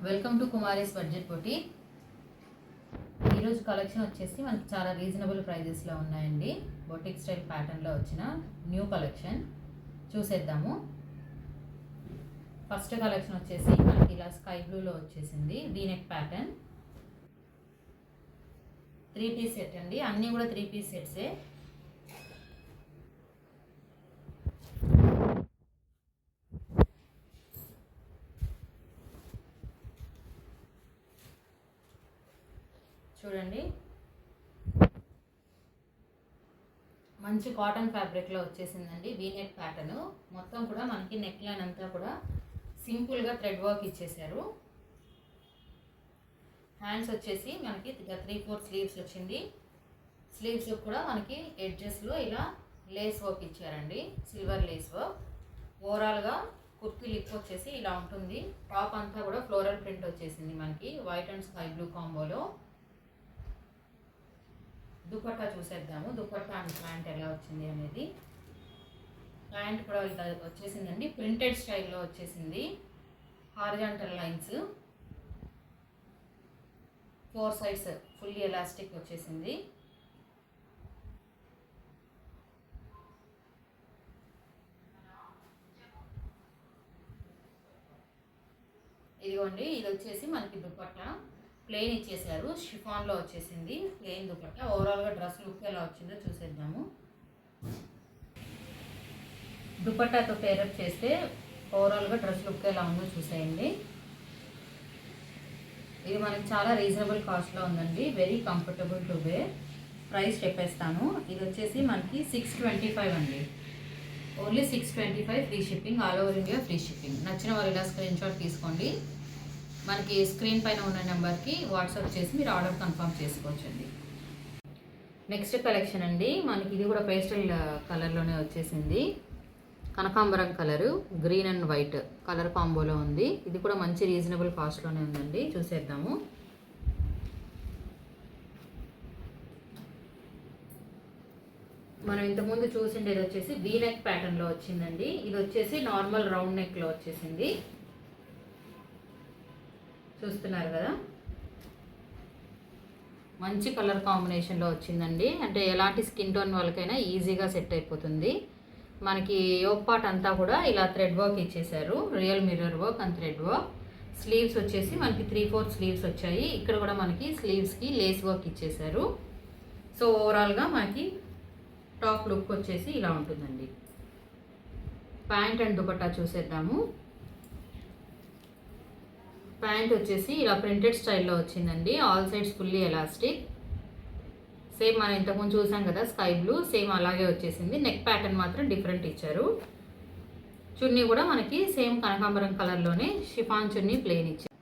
Welcome to Kumari's budget boutique. ఈరోజు collection వచ్చేసి మనకి చాలా రీజనబుల్ ప్రైజెస్లో ఉన్నాయండి. బొటిక్ స్టైల్ ప్యాటర్న్లో వచ్చిన న్యూ కలెక్షన్ చూసేద్దాము. ఫస్ట్ కలెక్షన్ వచ్చేసి మనకి ఇలా స్కై బ్లూలో వచ్చేసింది వీనెక్ ప్యాటర్న్. 3 పీస్ సెట్ అండి, అన్నీ కూడా 3 పీస్ సెట్సే. చూడండి, మంచి కాటన్ ఫ్యాబ్రిక్లో వచ్చేసిందండి వీనెక్ ప్యాటర్న్. మొత్తం కూడా మనకి నెక్ లైన్ అంతా కూడా సింపుల్గా థ్రెడ్ వర్క్ ఇచ్చేసారు. హ్యాండ్స్ వచ్చేసి మనకి 3/4 స్లీవ్స్ వచ్చింది. స్లీవ్స్ కూడా మనకి ఎడ్జెస్లో ఇలా లేస్ వర్క్ ఇచ్చారండి, సిల్వర్ లేస్ వర్క్. ఓవరాల్గా కుర్తీ లిప్ వచ్చేసి ఇలా ఉంటుంది. టాప్ అంతా కూడా ఫ్లోరల్ ప్రింట్ వచ్చేసింది మనకి వైట్ అండ్ స్కై బ్లూ కాంబోలో. దుపట్టా చూసేద్దాము, దుపట్టా అండ్ ప్యాంట్ ఎలా వచ్చింది అనేది. ప్యాంట్ కూడా ఇలా వచ్చేసిందండి, ప్రింటెడ్ స్టైల్లో వచ్చేసింది. Horizontal lines, 4 sides fully elastic వచ్చేసింది. ఇదిగోండి, ఇది వచ్చేసి మనకి దుపట్టా ప్లెయిన్ ఇచ్చేసారు, షిఫాన్లో వచ్చేసింది ప్లెయిన్ దుపట్టా. ఓవరాల్గా డ్రెస్ లుక్ ఎలా వచ్చిందో చూసేద్దాము. దుపట్టాతో పేరప్ చేస్తే ఓవరాల్గా డ్రెస్ లుక్ ఎలా ఉందో చూసేయండి. ఇది మనకి చాలా రీజనబుల్ కాస్ట్లో ఉందండి, very comfortable to wear. Price చెప్పేస్తాను. ఇది వచ్చేసి మనకి 625 అండి, only 625 free shipping, all over India free shipping. నచ్చిన వాళ్ళు ఇలా స్క్రీన్ షాట్ తీసుకోండి, మనకి స్క్రీన్ పైన ఉన్న నెంబర్కి వాట్సాప్ చేసి మీరు ఆర్డర్ కన్ఫర్మ్ చేసుకోవచ్చండి. నెక్స్ట్ కలెక్షన్ అండి, మనకి ఇది కూడా పేస్టల్ కలర్లోనే వచ్చేసింది. కనకాంబరం colour, green and white colour కాంబోలో ఉంది. ఇది కూడా మంచి రీజనబుల్ కాస్ట్లోనే ఉందండి, చూసేద్దాము. మనం ఇంతకుముందు చూసిండేది వచ్చేసి వీ నెక్ ప్యాటర్న్లో వచ్చిందండి. ఇది వచ్చేసి నార్మల్ రౌండ్ నెక్లో వచ్చేసింది, చూస్తున్నారు కదా. మంచి కలర్ కాంబినేషన్లో వచ్చిందండి, అంటే ఎలాంటి స్కిన్ టోన్ వాళ్ళకైనా ఈజీగా సెట్ అయిపోతుంది. మనకి యోక్ పార్ట్ అంతా కూడా ఇలా థ్రెడ్ వర్క్ ఇచ్చేసారు, real mirror work and thread work. Sleeves వచ్చేసి మనకి 3/4 స్లీవ్స్ వచ్చాయి. ఇక్కడ కూడా మనకి స్లీవ్స్కి లేస్ వర్క్ ఇచ్చేసారు. సో ఓవరాల్గా మనకి టాప్ లుక్ వచ్చేసి ఇలా ఉంటుందండి. ప్యాంట్ అండ్ దుపట్టా చూసేద్దాము. ప్యాంట్ వచ్చేసి ఇలా ప్రింటెడ్ స్టైల్లో వచ్చిందండి, all sides fully elastic. Same మనం ఇంతకుముందు చూసాం కదా స్కై బ్లూ, సేమ్ అలాగే వచ్చేసింది. నెక్ ప్యాటర్న్ మాత్రం డిఫరెంట్ ఇచ్చారు. చున్నీ కూడా మనకి సేమ్ కనకాంబరం కలర్లోనే షిఫాన్ చున్నీ ప్లెయిన్ ఇచ్చారు.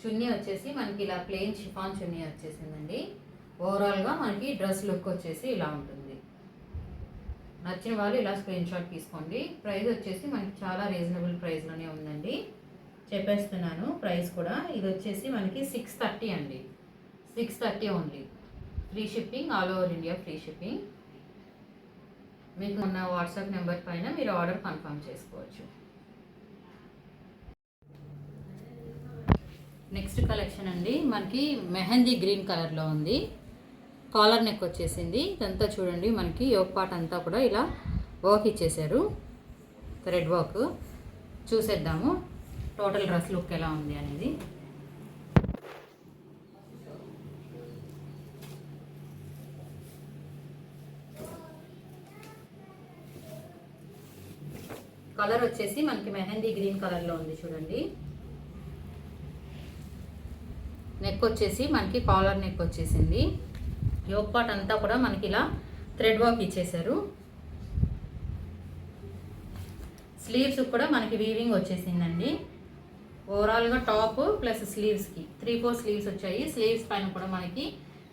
చున్నీ వచ్చేసి మనకి ఇలా ప్లెయిన్ షిఫాన్ చున్నీ వచ్చేసిందండి. ఓవరాల్గా మనకి డ్రెస్ లుక్ వచ్చేసి ఇలా ఉంటుంది. నచ్చిన వాళ్ళు ఇలా స్క్రీన్ షాట్ తీసుకోండి. ప్రైస్ వచ్చేసి మనకి చాలా రీజనబుల్ ప్రైస్లోనే ఉందండి, చెప్పేస్తున్నాను ప్రైస్ కూడా. ఇది వచ్చేసి మనకి 630 అండి, 630 only. Free shipping, all over India free shipping. మీకు ఉన్న వాట్సాప్ నెంబర్ పైన మీరు ఆర్డర్ కన్ఫర్మ్ చేసుకోవచ్చు. నెక్స్ట్ కలెక్షన్ అండి, మనకి మెహందీ గ్రీన్ కలర్లో ఉంది. కాలర్ నెక్ వచ్చేసింది. ఇదంతా చూడండి, మనకి యోక్ పార్ట్ అంతా కూడా ఇలా వర్క్ ఇచ్చేసారు, థ్రెడ్ వర్క్. చూసేద్దాము టోటల్ డ్రెస్ లుక్ ఎలా ఉంది అనేది. కలర్ వచ్చేసి మనకి మెహందీ గ్రీన్ కలర్లో ఉంది చూడండి. నెక్ వచ్చేసి మనకి కాలర్ నెక్ వచ్చేసింది. యోక్ పార్ట్ అంతా కూడా మనకి ఇలా థ్రెడ్ వర్క్ ఇచ్చేసారు. స్లీవ్స్ కూడా మనకి వీవింగ్ వచ్చేసిందండి. ఓవరాల్గా టాప్ ప్లస్ స్లీవ్స్కి 3/4 స్లీవ్స్ వచ్చాయి. స్లీవ్స్ పైన కూడా మనకి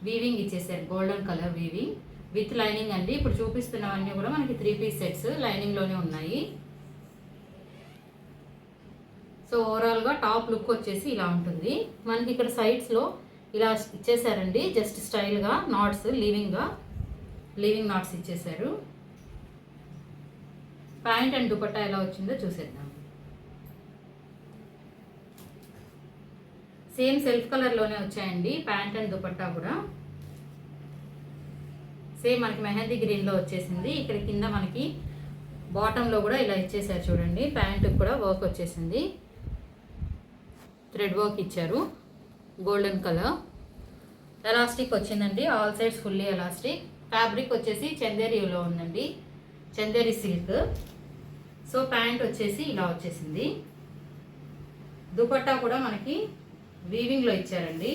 వీవింగ్ ఇచ్చేసారు, golden colour weaving with lining అండి. ఇప్పుడు చూపిస్తున్నవన్నీ కూడా మనకి 3 పీస్ సెట్స్ లైనింగ్లోనే ఉన్నాయి. సో ఓవరాల్గా టాప్ లుక్ వచ్చేసి ఇలా ఉంటుంది. మనకి ఇక్కడ సైడ్స్లో ఇలా ఇచ్చేసారండి, జస్ట్ స్టైల్గా నాట్స్, లీవింగ్ నాట్స్ ఇచ్చేసారు. ప్యాంట్ అండ్ దుపట్టా ఎలా వచ్చిందో చూసేద్దాం. సేమ్ సెల్ఫ్ కలర్లోనే వచ్చాయండి ప్యాంట్ అండ్ దుపట్టా కూడా. సేమ్ మనకి మెహందీ గ్రీన్లో వచ్చేసింది. ఇక్కడ కింద మనకి బాటంలో కూడా ఇలా ఇచ్చేసారు చూడండి. ప్యాంటుకి కూడా వర్క్ వచ్చేసింది, థ్రెడ్ వర్క్ ఇచ్చారు, గోల్డెన్ కలర్. ఎలాస్టిక్ వచ్చిందండి, all sides fully elastic. Fabric వచ్చేసి చందేరిలో ఉందండి, చందేరి సిల్క్. సో ప్యాంట్ వచ్చేసి ఇలా వచ్చేసింది. దుపట్టా కూడా మనకి వీవింగ్లో ఇచ్చారండి,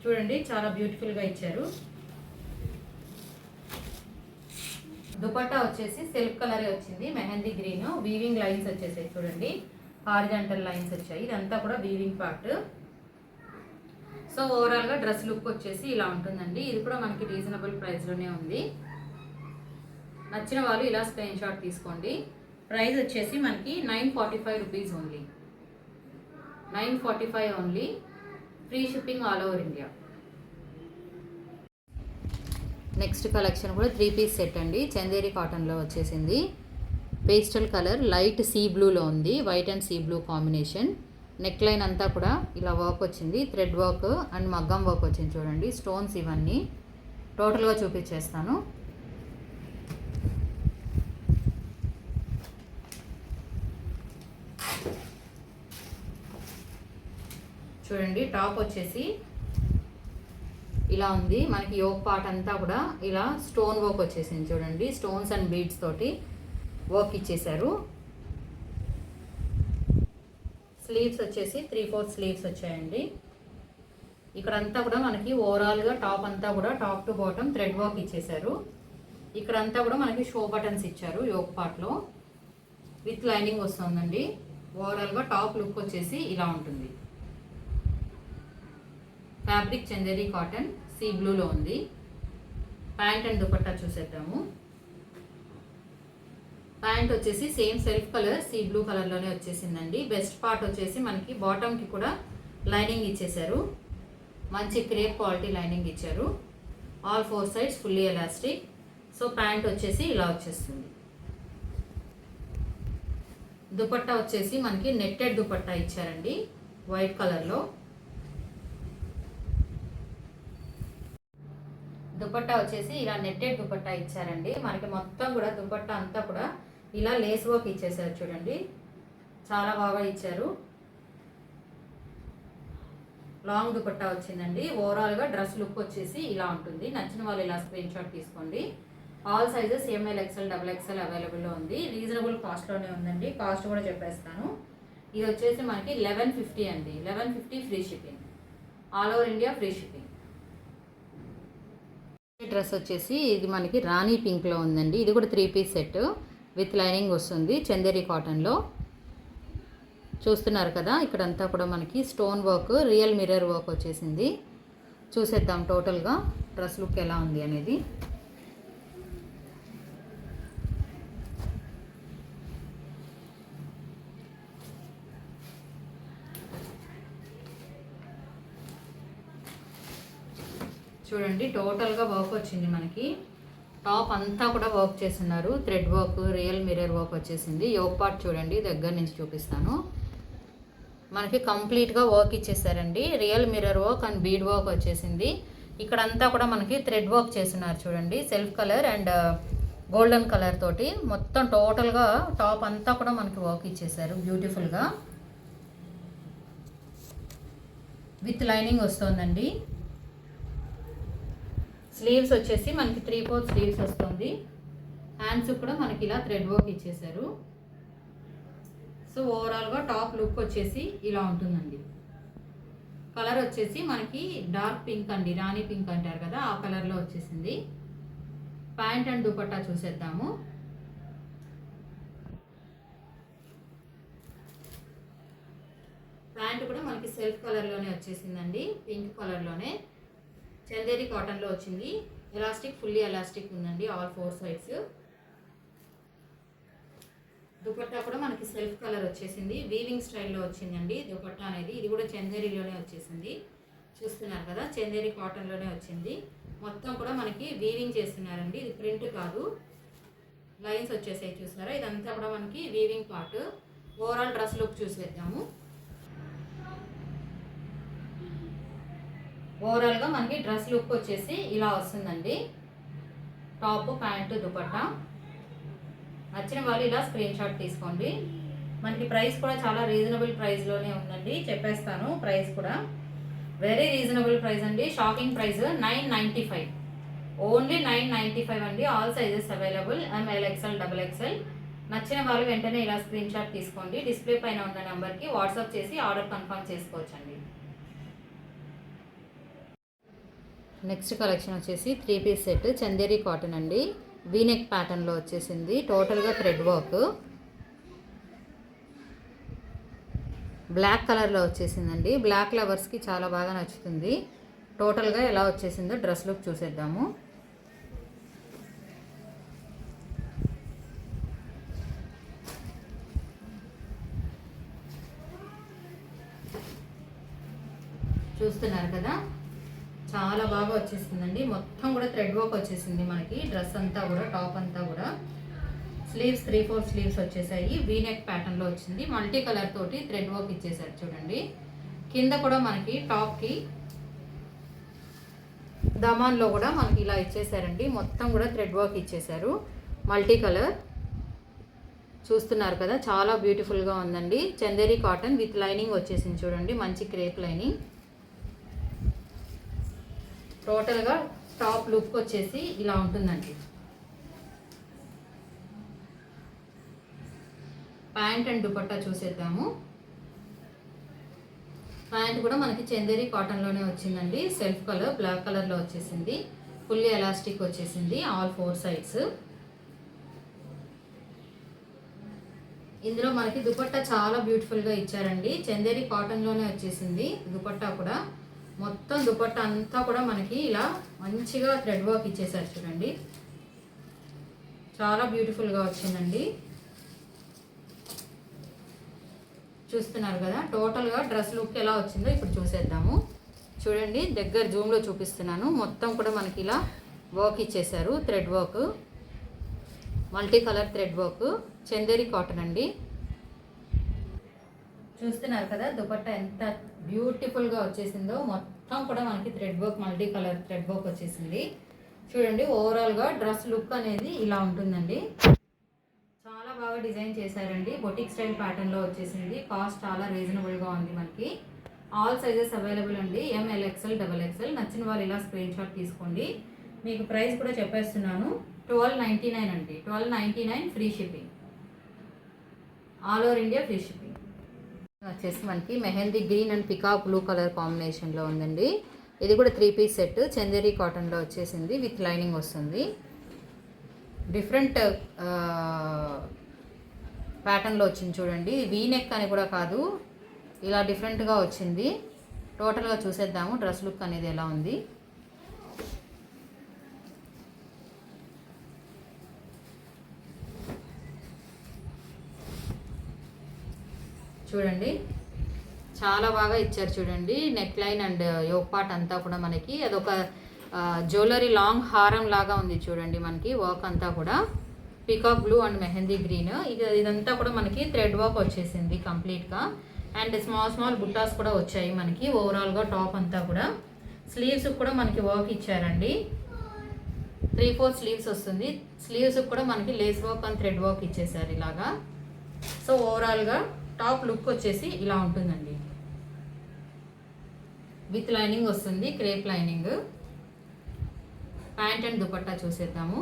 చూడండి చాలా బ్యూటిఫుల్గా ఇచ్చారు. దుపట్టా వచ్చేసి సిల్క్ కలరే వచ్చింది, మెహందీ గ్రీన్. వీవింగ్ లైన్స్ వచ్చేసాయి చూడండి, హారిజాంటల్ లైన్స్ వచ్చాయి. ఇదంతా కూడా వీవింగ్ పార్ట్. సో ఓవరాల్గా డ్రెస్ లుక్ వచ్చేసి ఇలా ఉంటుందండి. ఇది కూడా మనకి రీజనబుల్ ప్రైస్లోనే ఉంది. నచ్చిన వాళ్ళు ఇలా స్క్రీన్ షాట్ తీసుకోండి. ప్రైస్ వచ్చేసి మనకి 945 rupees only, 945 only. Free shipping all over India. Next collection కూడా 3 పీస్ సెట్ అండి, చందేరి కాటన్లో వచ్చేసింది. పేస్టల్ కలర్ లైట్ సీ బ్లూలో ఉంది, white and sea blue combination. Neck line అంతా కూడా ఇలా వర్క్ వచ్చింది, థ్రెడ్ వర్క్ అండ్ మగ్గం వర్క్ వచ్చింది చూడండి. స్టోన్స్ ఇవన్నీ టోటల్గా చూపించేస్తాను. చూడండి టాప్ వచ్చేసి ఇలా ఉంది, మనకి యోక్ పార్ట్ అంతా కూడా ఇలా స్టోన్ వర్క్ వచ్చేసింది చూడండి. స్టోన్స్ అండ్ బీడ్స్ తోటి వర్క్ ఇచ్చేసారు. స్లీవ్స్ వచ్చేసి 3/4 స్లీవ్స్ వచ్చాయండి. ఇక్కడంతా కూడా మనకి ఓవరాల్గా టాప్ అంతా కూడా top to bottom thread work ఇచ్చేసారు. ఇక్కడంతా కూడా మనకి షో బటన్స్ ఇచ్చారు యోక్ పార్ట్లో, విత్ లైనింగ్ వస్తుందండి. ఓవరాల్గా టాప్ లుక్ వచ్చేసి ఇలా ఉంటుంది. ఫ్యాబ్రిక్ చందేరి కాటన్ సీ బ్లూలో ఉంది. ప్యాంట్ అండ్ దుపట్టా చూసేద్దాము. ప్యాంట్ వచ్చేసి same self colour sea blue కలర్లోనే వచ్చేసిందండి. బెస్ట్ పార్ట్ వచ్చేసి మనకి బాటమ్కి కూడా లైనింగ్ ఇచ్చేసారు, మంచి క్రేప్ క్వాలిటీ లైనింగ్ ఇచ్చారు. All 4 sides fully elastic. So pant వచ్చేసి ఇలా వచ్చేస్తుంది. దుపట్టా వచ్చేసి మనకి నెట్టెడ్ దుపట్టా ఇచ్చారండి వైట్ కలర్లో. దుపట్టా వచ్చేసి ఇలా నెట్టెడ్ దుపట్టా ఇచ్చారండి. మనకి మొత్తం కూడా దుపట్టా అంతా కూడా ఇలా లేస్ వర్క్ ఇచ్చేసారు చూడండి, చాలా బాగా ఇచ్చారు. లాంగ్ దుపట్టా వచ్చిందండి. ఓవరాల్గా డ్రెస్ లుక్ వచ్చేసి ఇలా ఉంటుంది. నచ్చిన వాళ్ళు ఇలా స్క్రీన్ షాట్ తీసుకోండి. All sizes ML, XL, XXL అవైలబుల్లో ఉంది. రీజనబుల్ కాస్ట్లోనే ఉందండి. కాస్ట్ కూడా చెప్పేస్తాను. ఇది వచ్చేసి మనకి 1150 అండి, 1150 free shipping, all over India free shipping. Dress వచ్చేసి ఇది మనకి రాణి పింక్లో ఉందండి. ఇది కూడా 3 పీస్ సెట్ విత్ లైనింగ్ వస్తుంది, చందేరి కాటన్లో. చూస్తున్నారు కదా, ఇక్కడంతా కూడా మనకి stone work, real mirror work వచ్చేసింది. చూసేద్దాం టోటల్గా డ్రెస్ లుక్ ఎలా ఉంది అనేది. చూడండి టోటల్గా వర్క్ వచ్చింది మనకి. టాప్ అంతా కూడా వర్క్ చేస్తున్నారు, thread work, real mirror work వచ్చేసింది. యోక్ పార్ట్ చూడండి, దగ్గర నుంచి చూపిస్తాను. మనకి కంప్లీట్గా వర్క్ ఇచ్చేసారండి. Real mirror work and bead work వచ్చేసింది. ఇక్కడంతా కూడా మనకి థ్రెడ్ వర్క్ చేస్తున్నారు చూడండి, self colour and golden colour తోటి. మొత్తం టోటల్గా టాప్ అంతా కూడా మనకి వర్క్ ఇచ్చేసారు బ్యూటిఫుల్గా, విత్ లైనింగ్ వస్తుందండి. స్లీవ్స్ వచ్చేసి మనకి 3/4 స్లీవ్స్ వస్తుంది. హ్యాండ్స్ కూడా మనకి ఇలా థ్రెడ్ వర్క్ ఇచ్చేసారు. సో ఓవరాల్గా టాప్ లుక్ వచ్చేసి ఇలా ఉంటుందండి. కలర్ వచ్చేసి మనకి డార్క్ పింక్ అండి, రాణి పింక్ అంటారు కదా, ఆ కలర్లో వచ్చేసింది. ప్యాంట్ అండ్ దుపట్టా చూసేద్దాము. ప్యాంట్ కూడా మనకి సెల్ఫ్ కలర్లోనే వచ్చేసిందండి, పింక్ కలర్లోనే. చందేరి కాటన్లో వచ్చింది. ఎలాస్టిక్ ఫుల్లీ ఎలాస్టిక్ ఉందండి, ఆల్ 4 సైడ్స్. దుపట్టా కూడా మనకి సెల్ఫ్ కలర్ వచ్చేసింది, వీవింగ్ స్టైల్లో వచ్చిందండి దుపట్టా అనేది. ఇది కూడా చందేరిలోనే వచ్చేసింది. చూస్తున్నారు కదా, చందేరి కాటన్లోనే వచ్చింది. మొత్తం కూడా మనకి వీవింగ్ చేస్తున్నారండి, ఇది ప్రింట్ కాదు. లైన్స్ వచ్చేసాయి చూసారా, ఇదంతా కూడా మనకి weaving part. Overall dress look చూసేద్దాము. ఓవరాల్గా మనకి డ్రెస్ లుక్ వచ్చేసి ఇలా వస్తుందండి. Top, pant, dupatta. నచ్చిన వాళ్ళు ఇలా స్క్రీన్ షాట్ తీసుకోండి. మనకి ప్రైస్ కూడా చాలా రీజనబుల్ ప్రైస్లోనే ఉందండి. చెప్పేస్తాను ప్రైస్ కూడా. వెరీ రీజనబుల్ ప్రైస్ అండి. Shocking price 995. ఓన్లీ 995 అండి. All sizes available. ML, XL, XXL. నచ్చిన వాళ్ళు వెంటనే ఇలా స్క్రీన్ షాట్ తీసుకోండి. డిస్ప్లే పైన ఉన్న నెంబర్కి వాట్సాప్ చేసి ఆర్డర్ కన్ఫర్మ్ చేసుకోవచ్చండి. నెక్స్ట్ కలెక్షన్ వచ్చేసి 3 పీస్ సెట్ చందేరి కాటన్ అండి. వీనెక్ ప్యాటర్న్లో వచ్చేసింది. టోటల్గా థ్రెడ్ వర్క్. బ్లాక్ కలర్లో వచ్చేసిందండి. బ్లాక్ లవర్స్కి చాలా బాగా నచ్చుతుంది. టోటల్గా ఎలా వచ్చేసిందో డ్రెస్ లుక్ చూసేద్దాము. చూస్తున్నారు కదా, చాలా బాగా వచ్చేసిందండి. మొత్తం కూడా థ్రెడ్ వర్క్ వచ్చేసింది మనకి. డ్రెస్ అంతా కూడా, టాప్ అంతా కూడా. స్లీవ్స్ 3/4 స్లీవ్స్ వచ్చేసాయి. వీనెక్ ప్యాటర్న్లో వచ్చింది. మల్టీ కలర్ తోటి థ్రెడ్ వర్క్ ఇచ్చేసారు చూడండి. కింద కూడా మనకి టాప్కి దమాన్లో కూడా మనకి ఇలా ఇచ్చేసారండి. మొత్తం కూడా థ్రెడ్ వర్క్ ఇచ్చేసారు. మల్టీ కలర్ చూస్తున్నారు కదా, చాలా బ్యూటిఫుల్గా ఉందండి. చందేరి కాటన్ విత్ లైనింగ్ వచ్చేసింది చూడండి. మంచి క్రేప్ లైనింగ్. టోటల్గా టాప్ లుక్ వచ్చేసి ఇలా ఉంటుందండి. ప్యాంట్ అండ్ దుపట్టా చూసేద్దాము. ప్యాంట్ కూడా మనకి చందేరి కాటన్లోనే వచ్చిందండి. సెల్ఫ్ కలర్ బ్లాక్ కలర్లో వచ్చేసింది. ఫుల్లీ ఎలాస్టిక్ వచ్చేసింది. All 4 sides. ఇందులో మనకి దుపట్టా చాలా బ్యూటిఫుల్గా ఇచ్చారండి. చందేరి కాటన్లోనే వచ్చేసింది దుపట్టా కూడా. మొత్తం దుపట్టా అంతా కూడా మనకి ఇలా మంచిగా థ్రెడ్ వర్క్ ఇచ్చేసారు చూడండి. చాలా బ్యూటిఫుల్గా వచ్చిందండి. చూస్తున్నారు కదా, టోటల్గా డ్రెస్ లుక్ ఎలా వచ్చిందో ఇప్పుడు చూసేద్దాము. చూడండి, దగ్గర జూమ్లో చూపిస్తున్నాను. మొత్తం కూడా మనకి ఇలా వర్క్ ఇచ్చేసారు. Thread work, multi colour thread work. Chanderi cotton అండి. చూస్తున్నారు కదా, దుపట్టా ఎంత బ్యూటిఫుల్గా వచ్చేసిందో. మొత్తం కూడా మనకి thread work, multi colour thread work వచ్చేసింది. చూడండి, ఓవరాల్గా డ్రెస్ లుక్ అనేది ఇలా ఉంటుందండి. చాలా బాగా డిజైన్ చేశారండి. బొటిక్ స్టైల్ ప్యాటర్న్లో వచ్చేసింది. కాస్ట్ చాలా రీజనబుల్గా ఉంది మనకి. ఆల్ సైజెస్ అవైలబుల్ అండి. ML, XL, XXL. నచ్చిన వాళ్ళు ఇలా స్క్రీన్ షాట్ తీసుకోండి. మీకు ప్రైస్ కూడా చెప్పేస్తున్నాను. 1299 అండి. 1299 free shipping. All over India free shipping. వచ్చేసి మనకి mehndi green and peacock blue colour కాంబినేషన్లో ఉందండి. ఇది కూడా 3 పీస్ సెట్ చందేరి కాటన్లో వచ్చేసింది. విత్ లైనింగ్ వస్తుంది. డిఫరెంట్ ప్యాటర్న్లో వచ్చింది చూడండి. వీనెక్ అని కూడా కాదు, ఇలా డిఫరెంట్గా వచ్చింది. టోటల్గా చూసేద్దాము డ్రెస్ లుక్ అనేది ఎలా ఉంది. చూడండి, చాలా బాగా ఇచ్చారు చూడండి. Neck line and yoke part అంతా కూడా మనకి అదొక జ్యువెలరీ లాంగ్ హారం లాగా ఉంది చూడండి. మనకి వర్క్ అంతా కూడా peacock blue and mehndi green. ఇదంతా కూడా మనకి థ్రెడ్ వర్క్ వచ్చేసింది కంప్లీట్గా. అండ్ స్మాల్ బుట్టాస్ కూడా వచ్చాయి మనకి. ఓవరాల్గా టాప్ అంతా కూడా స్లీవ్స్ కూడా మనకి వర్క్ ఇచ్చారండి. 3/4 స్లీవ్స్ వస్తుంది. స్లీవ్స్ కూడా మనకి lace work and thread work ఇచ్చేసారు ఇలాగా. సో ఓవరాల్గా టాప్ లుక్ వచ్చేసి ఇలా ఉంటుందండి. విత్ లైనింగ్ వస్తుంది, crepe lining. Pant and dupatta చూసేద్దాము.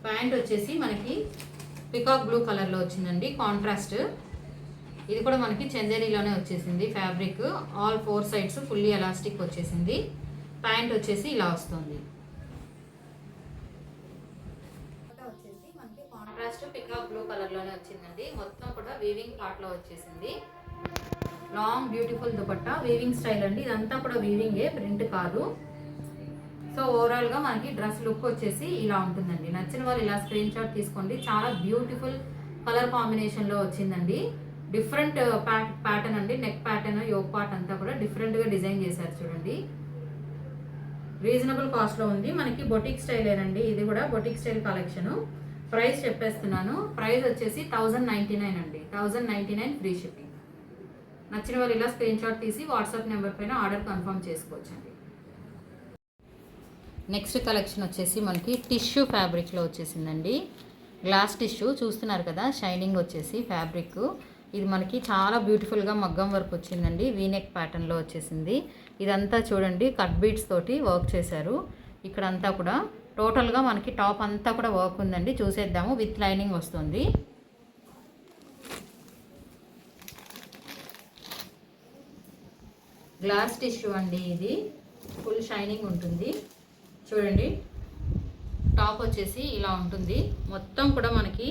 ప్యాంట్ వచ్చేసి మనకి పికాక్ బ్లూ కలర్లో వచ్చిందండి, కాంట్రాస్ట్. ఇది కూడా మనకి చందేరీలోనే వచ్చేసింది fabric. All 4 sides fully elastic వచ్చేసింది. ప్యాంట్ వచ్చేసి ఇలా వస్తుంది. వచ్చేసి మనకి కాంట్రాస్ట్ పికాక్ బ్లూ కలర్లోనే వచ్చిందండి. మొత్తం కూడా వీవింగ్ పార్ట్లో వచ్చేసింది. Long beautiful dupatta, weaving style అండి. ఇదంతా కూడా వీవింగే, ప్రింట్ కాదు. సో ఓవరాల్గా మనకి డ్రెస్ లుక్ వచ్చేసి ఇలా ఉంటుందండి. నచ్చిన వాళ్ళు ఇలా స్క్రీన్ షాట్ తీసుకోండి. చాలా బ్యూటిఫుల్ కలర్ కాంబినేషన్లో వచ్చిందండి. డిఫరెంట్ ప్యాటర్న్ అండి. నెక్ ప్యాటర్న్, యోక్ పార్ట్ అంతా కూడా డిఫరెంట్గా డిజైన్ చేశారు చూడండి. రీజనబుల్ కాస్ట్లో ఉంది మనకి. బొటిక్ స్టైలేనండి. ఇది కూడా బొటిక్ స్టైల్ కలెక్షన్. ప్రైస్ చెప్పేస్తున్నాను. ప్రైస్ వచ్చేసి 1099 అండి. 1099 ఫ్రీ షిప్పింగ్. నచ్చిన వాళ్ళు ఇలా స్క్రీన్ షాట్ తీసి వాట్సాప్ నెంబర్ పైన ఆర్డర్ కన్ఫర్మ్ చేసుకోవచ్చండి. నెక్స్ట్ కలెక్షన్ వచ్చేసి మనకి టిష్యూ ఫ్యాబ్రిక్లో వచ్చేసిందండి. గ్లాస్ టిష్యూ చూస్తున్నారు కదా, షైనింగ్ వచ్చేసి ఫ్యాబ్రిక్. ఇది మనకి చాలా బ్యూటిఫుల్గా మగ్గం వర్క్ వచ్చిందండి. వీనెక్ ప్యాటర్న్లో వచ్చేసింది. ఇదంతా చూడండి కట్ బీడ్స్ తోటి వర్క్ చేశారు. ఇక్కడంతా కూడా టోటల్గా మనకి టాప్ అంతా కూడా వర్క్ ఉందండి. చూసేద్దాము. విత్ లైనింగ్ వస్తుంది. గ్లాస్ టిష్యూ అండి. ఇది ఫుల్ షైనింగ్ ఉంటుంది. చూడండి టాప్ వచ్చేసి ఇలా ఉంటుంది. మొత్తం కూడా మనకి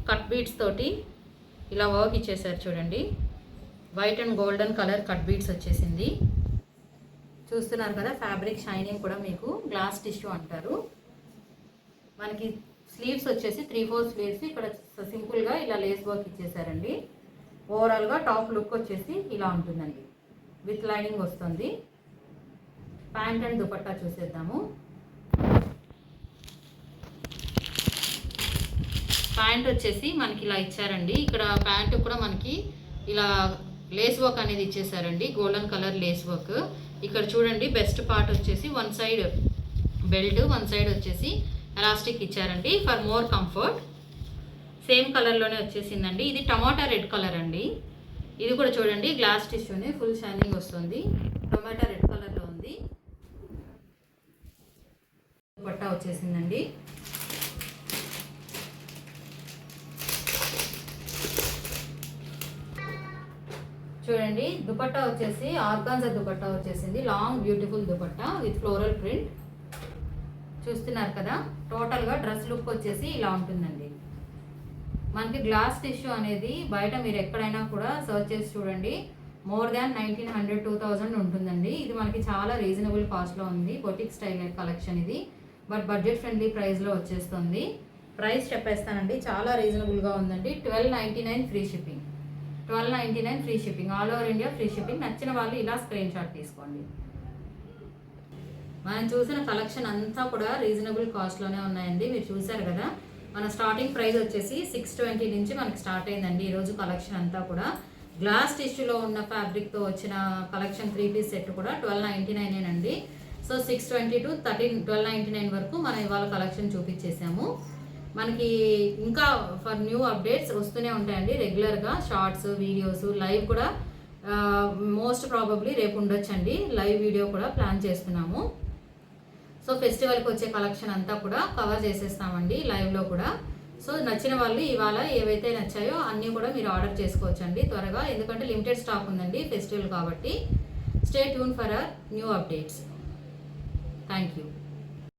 కట్ బీడ్స్ తోటి ఇలా వర్క్ ఇచ్చేసారు. చూడండి white and golden colour cut beads వచ్చేసింది. చూస్తున్నారు కదా, ఫ్యాబ్రిక్ షైనింగ్ కూడా మీకు గ్లాస్ టిష్యూ అంటారు. మనకి స్లీవ్స్ వచ్చేసి 3/4 స్లీవ్స్ ఇక్కడ సింపుల్గా ఇలా లేస్ వర్క్ ఇచ్చేసారండి. ఓవరాల్గా టాప్ లుక్ వచ్చేసి ఇలా ఉంటుందండి. విత్ లైనింగ్ వస్తుంది. ప్యాంట్ అండ్ దుపట్టా చూసేద్దాము. ప్యాంట్ వచ్చేసి మనకి ఇలా ఇచ్చారండి. ఇక్కడ ప్యాంటు కూడా మనకి ఇలా లేస్ వర్క్ అనేది ఇచ్చేసారండి. Golden colour lace work. ఇక్కడ చూడండి బెస్ట్ పార్ట్ వచ్చేసి one side belt, one side వచ్చేసి ఎలాస్టిక్ ఇచ్చారండి ఫర్ మోర్ కంఫర్ట్. సేమ్ కలర్లోనే వచ్చేసిందండి. ఇది టమాటా రెడ్ కలర్ అండి. ఇది కూడా చూడండి గ్లాస్ టిష్యూనే ఫుల్ షైనింగ్ వస్తుంది. టమాటా రెడ్ కలర్లో ఉంది. దుపట్టా వచ్చేసిందండి. చూడండి దుపట్టా వచ్చేసి ఆర్గాన్జా దుపట్టా వచ్చేసింది. Long beautiful dupatta with floral print. చూస్తున్నారు కదా, టోటల్గా డ్రెస్ లుక్ వచ్చేసి ఇలా ఉంటుందండి. మనకి గ్లాస్ టిష్యూ అనేది బయట మీరు ఎక్కడైనా కూడా సర్చ్ చేసి చూడండి, మోర్ దాన్ 1900 2000 ఉంటుందండి. ఇది మనకి చాలా రీజనబుల్ కాస్ట్లో ఉంది. బొటిక్ స్టైల్ కలెక్షన్ ఇది. బట్ బడ్జెట్ ఫ్రెండ్లీ ప్రైస్లో వచ్చేస్తుంది. ప్రైస్ చెప్పేస్తానండి, చాలా రీజనబుల్గా ఉందండి. 1299 free shipping. 1299 free shipping. All over India free shipping. నచ్చిన వాళ్ళు ఇలా స్క్రీన్ షాట్ తీసుకోండి. మనం చూసిన కలెక్షన్ అంతా కూడా రీజనబుల్ కాస్ట్లోనే ఉన్నాయండి. మీరు చూసారు కదా, మన స్టార్టింగ్ ప్రైస్ వచ్చేసి 620 నుంచి మనకి స్టార్ట్ అయిందండి ఈరోజు కలెక్షన్ అంతా కూడా. గ్లాస్ టిష్యూలో ఉన్న ఫ్యాబ్రిక్తో వచ్చిన కలెక్షన్ 3 పీస్ సెట్ కూడా 1299 అండి. సో 620 to 1299 వరకు మనం ఇవాళ కలెక్షన్ చూపించేసాము. మనకి ఇంకా ఫర్ న్యూ అప్డేట్స్ వస్తూనే ఉంటాయండి రెగ్యులర్గా. షార్ట్స్, వీడియోస్, లైవ్ కూడా మోస్ట్ ప్రాబబ్లీ రేపు ఉండొచ్చండి. లైవ్ వీడియో కూడా ప్లాన్ చేస్తున్నాము. సో ఫెస్టివల్కి వచ్చే కలెక్షన్ అంతా కూడా కవర్ చేసేస్తామండి లైవ్లో కూడా. సో నచ్చిన వాళ్ళు ఇవాళ ఏవైతే నచ్చాయో అన్నీ కూడా మీరు ఆర్డర్ చేసుకోవచ్చండి త్వరగా. ఎందుకంటే లిమిటెడ్ స్టాక్ ఉందండి ఫెస్టివల్ కాబట్టి. Stay tune for our new updates. Thank you.